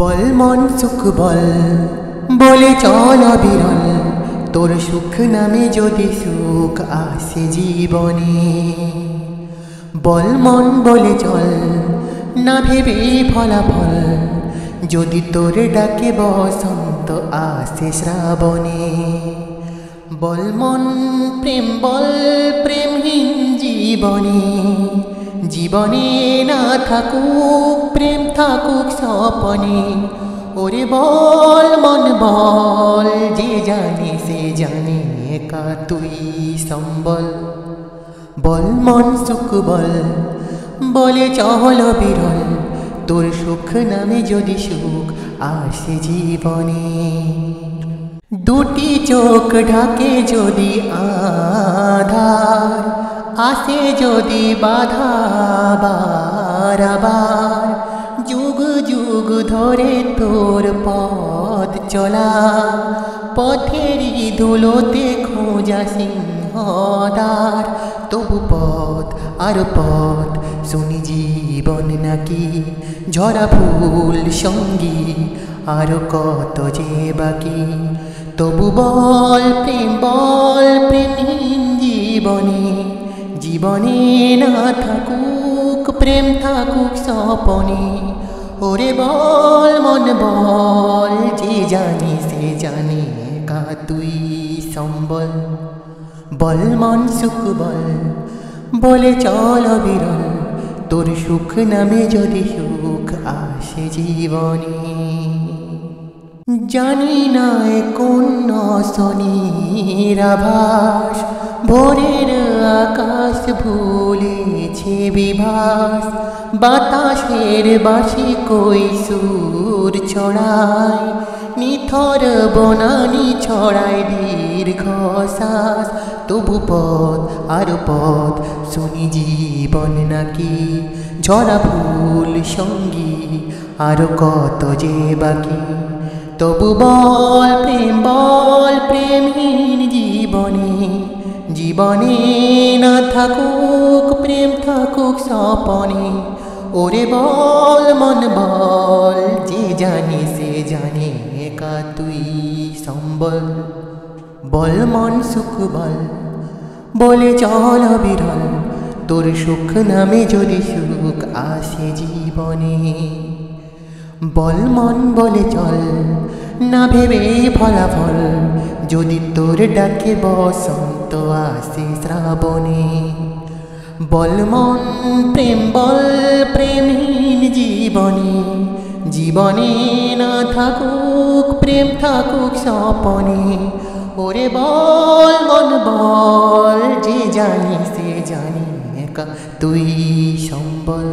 বল মন সুখ বল বলে চল অবিরল, তোর সুখ নামে যদি সুখ আসে জীবনে। বল মন বলে চল না ভেবে ফলাফল, যদি তোর ডাকে বসন্ত আসে শ্রাবণে। বল মন প্রেম বল প্রেমহীন জীবনে, জীবনে না থাকুক প্রেম থাকুক স্বপনে। ওরে বল মন বল, যে জানে সে জানে একা তুই সম্বল। বল মন সুখ বল বলে চল বিরল, তোর সুখ নামে যদি সুখ আসে জীবনে। দুটি চোখ ঢাকে যদি আধার, আসে যদি বাধা বারবার, যুগ যুগ ধরে তোর পথ চলা, পথেরই ধুলোতে খোঁজা সিংহদ্বার। তবু পথ আর পথ শুনি জীবন নাকি ঝরা ফুল সঙ্গী, আর কত যে বাকি। তবু বল প্রেমহীন জীবনে, জীবনে না থাকুক প্রেম থাকুক স্বপনে। ওরে বল মন বল, যে জানি সে জানে একা তুই সম্বল। বল মন সুখ বল বলে চল বিরল, তোর সুখ নামে যদি সুখ আসে জীবনে। জানি না কোন শনির আভাস, ভোরের আকাশ ভুলেছে বিভাস। বাতাসের বাঁশি কই সুর ছড়ায়, নিথর বনানি ছড়ায় দীর্ঘশ্বাস। তবু পথ আর পথ শুনি জীবন নাকি ঝরা ফুল সঙ্গী, আর কত যে বাকি। তবু বল প্রেমহীন জীবনে, জীবনে না থাকুক প্রেম থাকুক স্বপনে। ওরে বল মন বল, যে জানে সে জানে একা তুই সম্বল। বল মন সুখ বল বলে চল বিরল, তোর সুখ নামে যদি সুখ আসে জীবনে। বল মন বলে চল না ভেবে ফলাফল, যদি তোর ডাকে বসন্ত আসে শ্রাবণে। বল মন প্রেম বল প্রেমহীন জীবনে, জীবনে না থাকুক প্রেম থাকুক স্বপনে। ওরে বল মন বল, যে জানি সে জানি একা তুই সম্বল।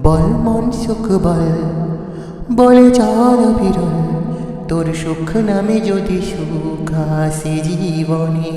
বল মন সুখ বল বলে চল বিরল, তোর সুখ নামে যদি সুখ আসে জীবনে।